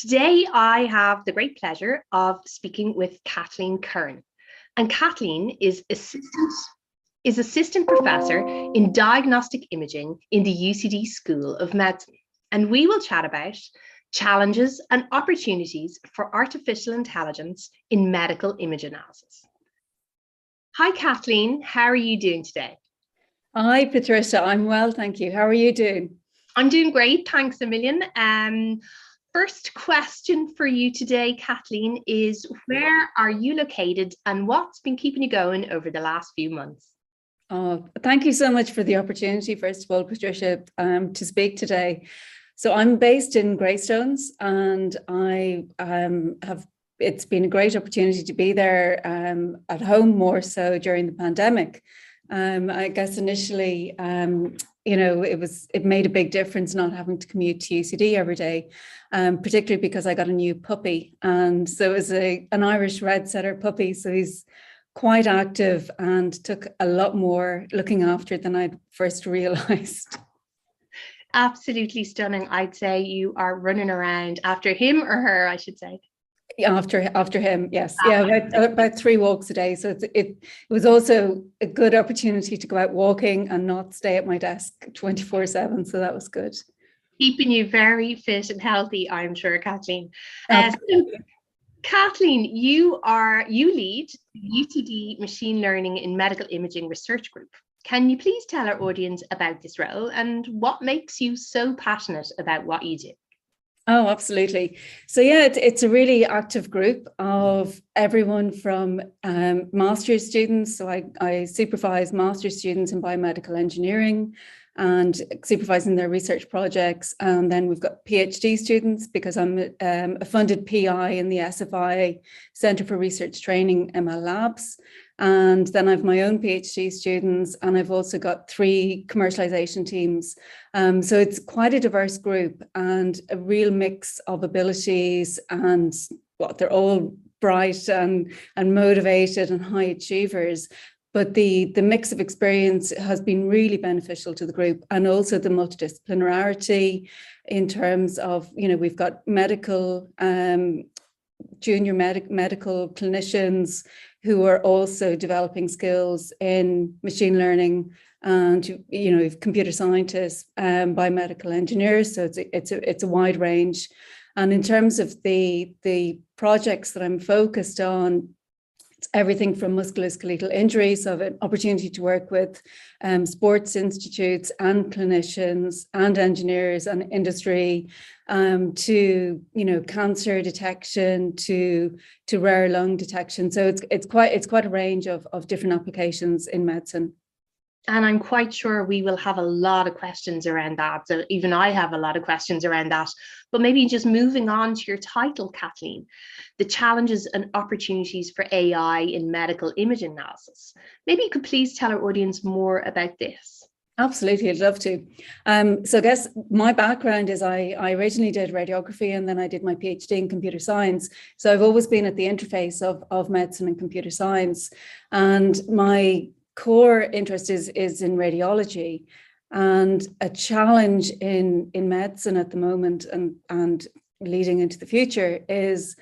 Today, I have the great pleasure of speaking with Kathleen Curran. And Kathleen is assistant professor in diagnostic imaging in the UCD School of Medicine. And we will chat about challenges and opportunities for artificial intelligence in medical image analysis. Hi, Kathleen. How are you doing today? Hi, Patricia. I'm well, thank you. How are you doing? I'm doing great. Thanks a million. First question for you today, Kathleen, is where are you located and what's been keeping you going over the last few months? Oh, thank you so much for the opportunity, first of all, Patricia, to speak today. So I'm based in Greystones, and I it's been a great opportunity to be there at home more so during the pandemic. I guess initially, it made a big difference not having to commute to UCD every day, particularly because I got a new puppy. And so it was an Irish red setter puppy. So he's quite active and took a lot more looking after than I'd first realized. Absolutely stunning. I'd say you are running around after him or her, I should say. After him, yes. Yeah, about 3 walks a day. So it was also a good opportunity to go out walking and not stay at my desk 24/7. So that was good. Keeping you very fit and healthy, I'm sure, Kathleen. Kathleen, you lead the UCD Machine Learning in Medical Imaging Research Group. Can you please tell our audience about this role and what makes you so passionate about what you do? Oh, absolutely. So yeah, it's a really active group of everyone from master's students. So I supervise master's students in biomedical engineering and supervising their research projects. And then we've got PhD students because I'm a funded PI in the SFI Centre for Research Training ML Labs. And then I have my own PhD students, and I've also got 3 commercialization teams. So it's quite a diverse group and a real mix of abilities, and they're all bright and motivated and high achievers. But the mix of experience has been really beneficial to the group, and also the multidisciplinarity in terms of, we've got medical, junior medical clinicians who are also developing skills in machine learning, and computer scientists, biomedical engineers. So it's a wide range. And in terms of the projects that I'm focused on, it's everything from musculoskeletal injuries, so I have an opportunity to work with sports institutes and clinicians and engineers and industry, to cancer detection, to rare lung detection. So it's quite a range of different applications in medicine. And I'm quite sure we will have a lot of questions around that. So even I have a lot of questions around that. But maybe just moving on to your title, Kathleen, the challenges and opportunities for AI in medical image analysis. Maybe you could please tell our audience more about this. Absolutely, I'd love to. So I guess my background is I originally did radiography, and then I did my PhD in computer science. So I've always been at the interface of medicine and computer science. And my core interest is in radiology, and a challenge in medicine at the moment and leading into the future is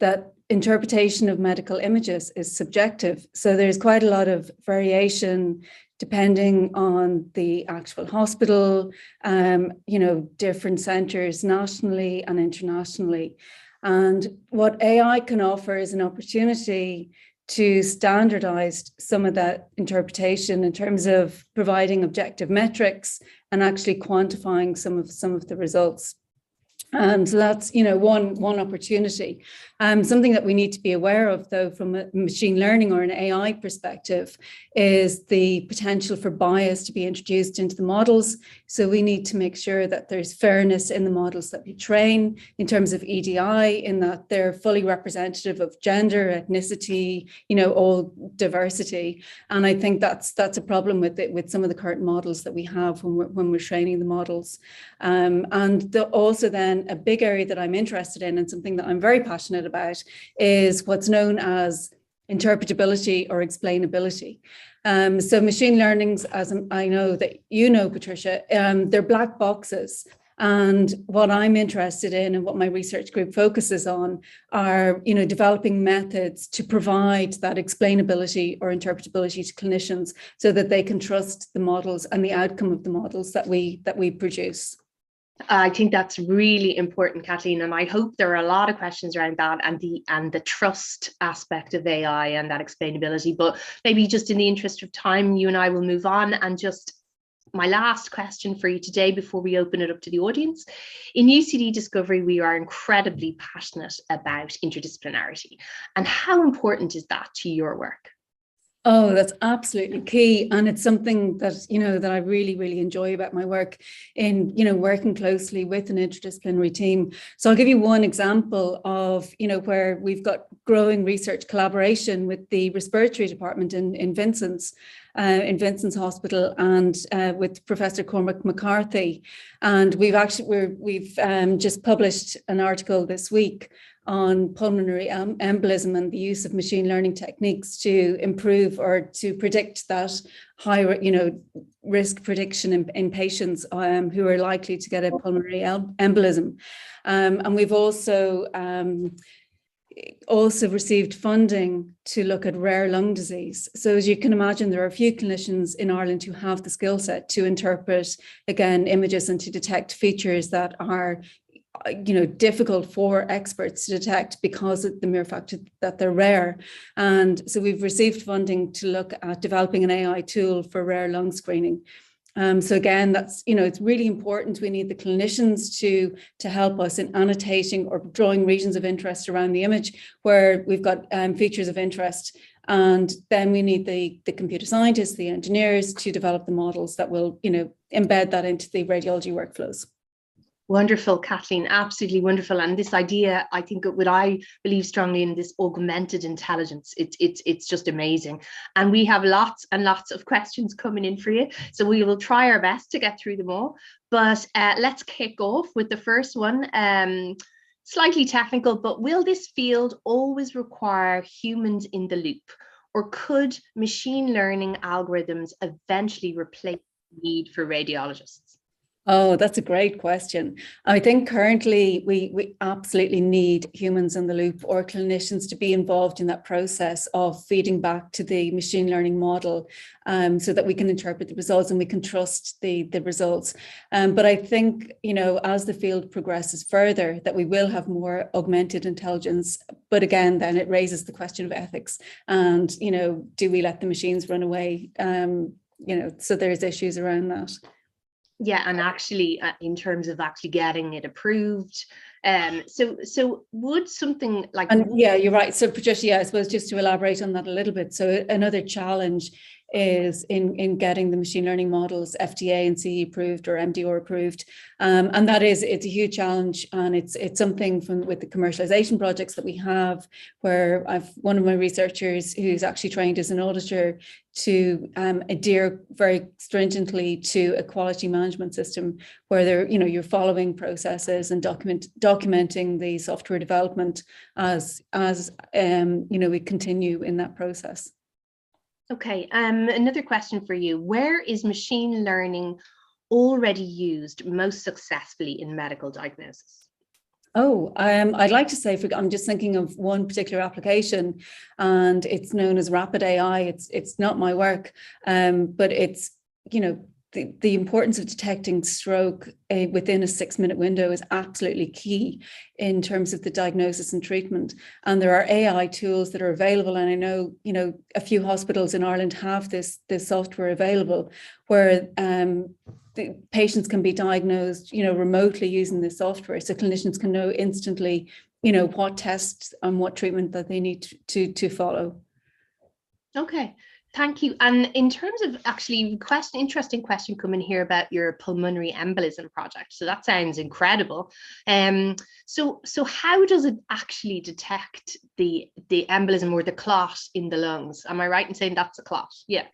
that interpretation of medical images is subjective. So there's quite a lot of variation depending on the actual hospital, different centres nationally and internationally. And what AI can offer is an opportunity to standardize some of that interpretation in terms of providing objective metrics and actually quantifying some of the results. And so that's, one opportunity. Something that we need to be aware of, though, from a machine learning or an AI perspective, is the potential for bias to be introduced into the models. So we need to make sure that there's fairness in the models that we train in terms of EDI, in that they're fully representative of gender, ethnicity, all diversity. And I think that's a problem with some of the current models that we have when we're training the models. And also then a big area that I'm interested in, and something that I'm very passionate about, is what's known as interpretability or explainability. So machine learnings, as I know that Patricia, they're black boxes. And what I'm interested in and what my research group focuses on are, developing methods to provide that explainability or interpretability to clinicians so that they can trust the models and the outcome of the models that we produce. I think that's really important, Kathleen, and I hope there are a lot of questions around that and the trust aspect of AI and that explainability. But maybe just in the interest of time, you and I will move on. And just my last question for you today before we open it up to the audience. In UCD Discovery, we are incredibly passionate about interdisciplinarity. And how important is that to your work? Oh, that's absolutely key. And it's something that, that I really, really enjoy about my work in, working closely with an interdisciplinary team. So I'll give you one example of, where we've got growing research collaboration with the respiratory department in Vincent's Hospital and with Professor Cormac McCarthy. And we've just published an article this week on pulmonary embolism and the use of machine learning techniques to improve or to predict that high, risk prediction in patients who are likely to get a pulmonary embolism. And we've also received funding to look at rare lung disease. So as you can imagine, there are a few clinicians in Ireland who have the skill set to interpret, again, images and to detect features that are difficult for experts to detect because of the mere fact that they're rare. And so we've received funding to look at developing an AI tool for rare lung screening. So again, that's, it's really important. We need the clinicians to help us in annotating or drawing regions of interest around the image where we've got features of interest. And then we need the computer scientists, the engineers to develop the models that will, embed that into the radiology workflows. Wonderful, Kathleen, absolutely wonderful. And this idea, I think I believe strongly in this augmented intelligence. It's just amazing. And we have lots and lots of questions coming in for you. So we will try our best to get through them all. But let's kick off with the first one. Slightly technical, but will this field always require humans in the loop? Or could machine learning algorithms eventually replace the need for radiologists? Oh, that's a great question. I think currently we absolutely need humans in the loop or clinicians to be involved in that process of feeding back to the machine learning model so that we can interpret the results and we can trust the results. But I think, as the field progresses further, that we will have more augmented intelligence. But again, then it raises the question of ethics and, do we let the machines run away? So there's issues around that. Yeah, and actually, in terms of actually getting it approved, so would something like... And yeah, you're right. So Patricia, I suppose just to elaborate on that a little bit. So another challenge is in getting the machine learning models FDA and CE approved or MDR approved. And it's a huge challenge. And it's something with the commercialization projects that we have, where I've one of my researchers who's actually trained as an auditor to adhere very stringently to a quality management system where you're following processes and documenting the software development as we continue in that process. Okay, another question for you. Where is machine learning already used most successfully in medical diagnosis? Oh, I'd like to say, I'm just thinking of one particular application, and it's known as Rapid AI. It's not my work, but it's, the importance of detecting stroke within a 6-minute window is absolutely key in terms of the diagnosis and treatment. And there are AI tools that are available. And I know, a few hospitals in Ireland have this software available where the patients can be diagnosed, remotely using this software. So clinicians can know instantly, what tests and what treatment that they need to follow. Okay. Thank you. And in terms of actually interesting question coming here about your pulmonary embolism project. So that sounds incredible. So how does it actually detect the embolism or the clot in the lungs? Am I right in saying that's a clot? Yeah.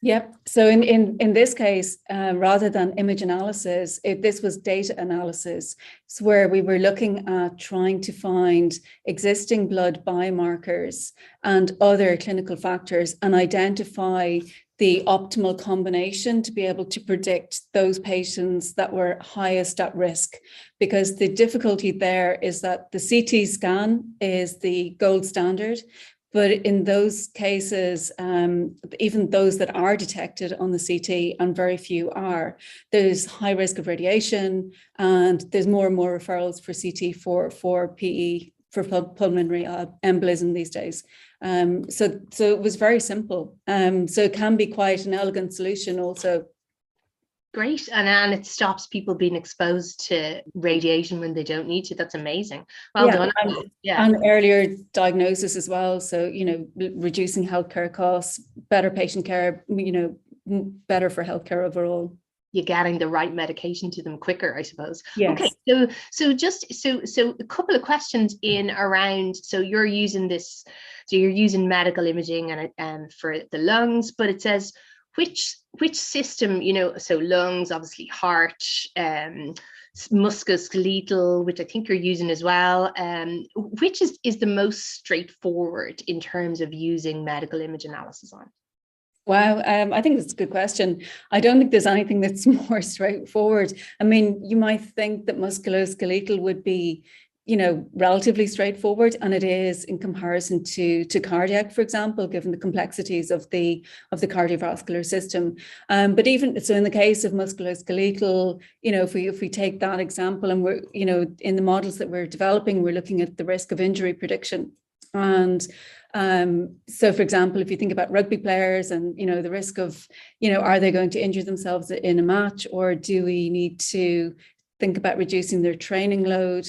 Yep. So in this case, rather than image analysis, this was data analysis. It's where we were looking at trying to find existing blood biomarkers and other clinical factors and identify the optimal combination to be able to predict those patients that were highest at risk. Because the difficulty there is that the CT scan is the gold standard. But in those cases, even those that are detected on the CT, and very few are, there's high risk of radiation, and there's more and more referrals for CT for PE, for pulmonary embolism these days. So it was very simple. So it can be quite an elegant solution also. Great. And it stops people being exposed to radiation when they don't need to. That's amazing. Well done. And earlier diagnosis as well. So, reducing healthcare costs, better patient care, better for healthcare overall. You're getting the right medication to them quicker, I suppose. Yes. Okay, so a couple of questions in around, so you're using this, so you're using medical imaging and for the lungs, but it says which system, so lungs, obviously heart, musculoskeletal, which I think you're using as well, which is the most straightforward in terms of using medical image analysis on? Wow, I think that's a good question. I don't think there's anything that's more straightforward. I mean, you might think that musculoskeletal would be, relatively straightforward, and it is in comparison to cardiac, for example, given the complexities of the cardiovascular system. But even so, in the case of musculoskeletal, if we take that example, and we're, in the models that we're developing, we're looking at the risk of injury prediction. And so, for example, if you think about rugby players and, the risk of, are they going to injure themselves in a match, or do we need to think about reducing their training load?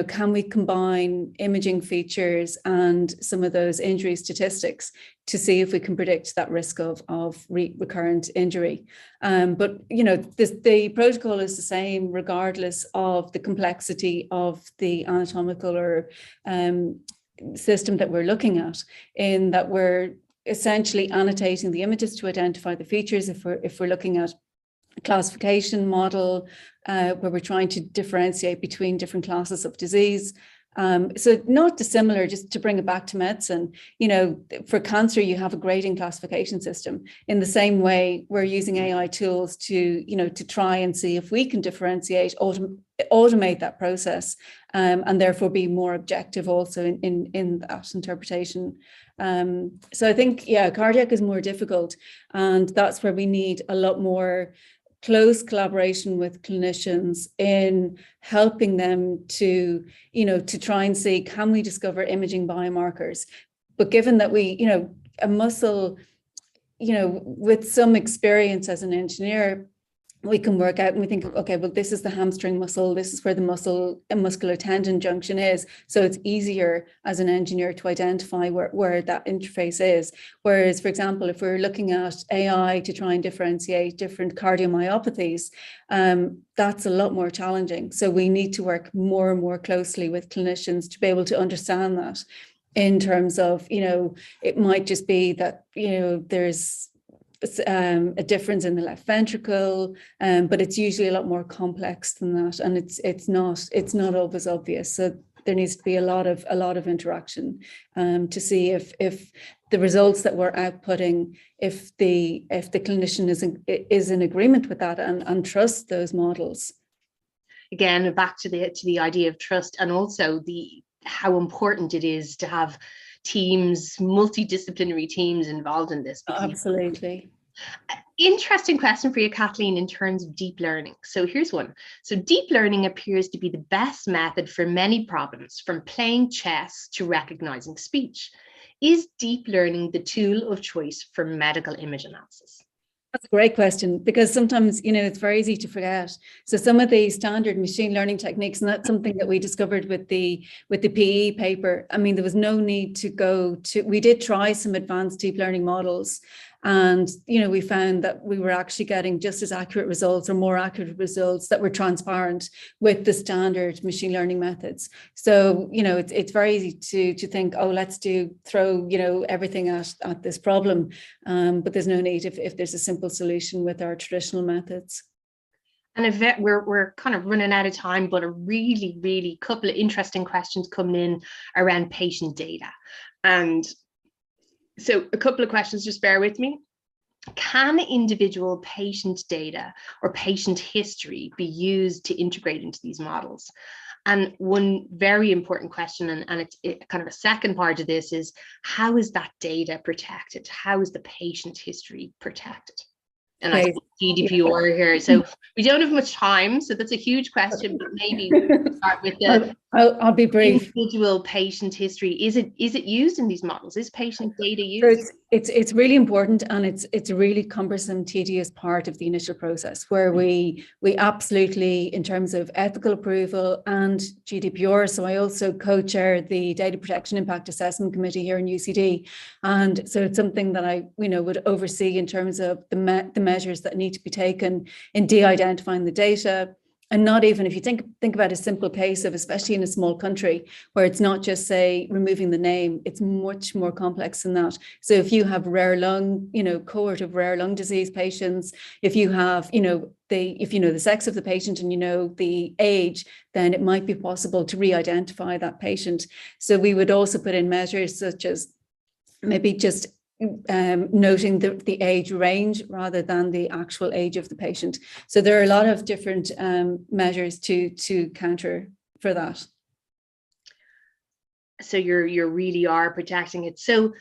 Can we combine imaging features and some of those injury statistics to see if we can predict that risk of recurrent injury? But, the protocol is the same regardless of the complexity of the anatomical or system that we're looking at, in that we're essentially annotating the images to identify the features. If we're looking at a classification model where we're trying to differentiate between different classes of disease. So not dissimilar, just to bring it back to medicine, for cancer, you have a grading classification system. In the same way, we're using AI tools to try and see if we can differentiate, automate that process, and therefore be more objective also in that interpretation. So I think, cardiac is more difficult, and that's where we need a lot more close collaboration with clinicians in helping them to try and see, can we discover imaging biomarkers? But given that we, a muscle, with some experience as an engineer, we can work out and we think, okay, well, this is the hamstring muscle, this is where the muscular tendon junction is. So it's easier as an engineer to identify where that interface is. Whereas, for example, if we're looking at AI to try and differentiate different cardiomyopathies, that's a lot more challenging. So we need to work more and more closely with clinicians to be able to understand that, in terms of, it might just be that, there's a difference in the left ventricle, but it's usually a lot more complex than that, and it's not always obvious. So there needs to be a lot of interaction to see if the results that we're outputting, if the clinician is in agreement with that and trusts those models. Again, back to the idea of trust, and also how important it is to have teams, multidisciplinary teams involved in this. Absolutely. Interesting question for you, Kathleen, in terms of deep learning. So here's one. So deep learning appears to be the best method for many problems, from playing chess to recognizing speech. Is deep learning the tool of choice for medical image analysis? That's a great question, because sometimes, it's very easy to forget. So some of the standard machine learning techniques, and that's something that we discovered with the PE paper. I mean, there was no need to we did try some advanced deep learning models, And, we found that we were actually getting just as accurate results or more accurate results that were transparent with the standard machine learning methods. So, it's very easy to think, oh, let's throw, everything at this problem. But there's no need if there's a simple solution with our traditional methods. And we're kind of running out of time, but a really, really couple of interesting questions coming in around patient data. And so a couple of questions, just bear with me. Can individual patient data or patient history be used to integrate into these models? And one very important question, and it's kind of a second part of this, is how is that data protected? How is the patient history protected? And I GDPR here. So we don't have much time, so that's a huge question, but maybe we'll start with the I'll be brief. Individual patient history. Is it used in these models? Is patient data used? So it's really important, and it's a really cumbersome, tedious part of the initial process where we absolutely, in terms of ethical approval and GDPR. So I also co-chair the Data Protection Impact Assessment Committee here in UCD, and so it's something that I would oversee in terms of the measures that need to be taken in de-identifying the data. And not even, if you think about a simple case of, especially in a small country, where it's not just, say, removing the name, it's much more complex than that. So if you have rare lung, cohort of rare lung disease patients, if you have, if you know the sex of the patient and the age, then it might be possible to re-identify that patient. So we would also put in measures such as maybe just noting the age range rather than the actual age of the patient. So there are a lot of different measures to counter for that. So you really are protecting it. So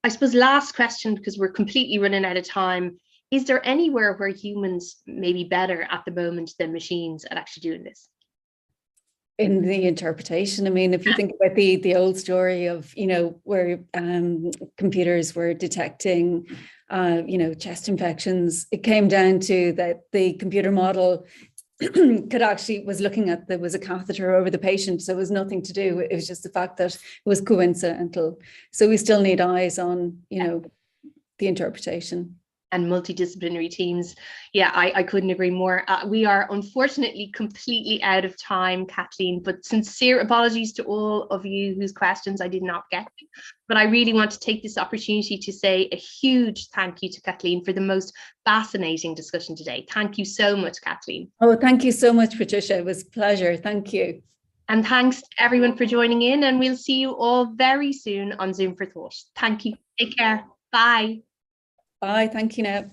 I suppose last question, because we're completely running out of time, is there anywhere where humans may be better at the moment than machines at actually doing this? In the interpretation, I mean, if you think about the old story of, where computers were detecting, chest infections, it came down to that the computer model was looking at, there was a catheter over the patient, so it was nothing to do. It was just the fact that it was coincidental. So we still need eyes on, the interpretation. And multidisciplinary teams. Yeah, I couldn't agree more. We are unfortunately completely out of time, Kathleen, but sincere apologies to all of you whose questions I did not get. But I really want to take this opportunity to say a huge thank you to Kathleen for the most fascinating discussion today. Thank you so much, Kathleen. Oh, thank you so much, Patricia. It was a pleasure. Thank you. And thanks to everyone for joining in, and we'll see you all very soon on Zoom for Thought. Thank you. Take care. Bye. Bye. Thank you now.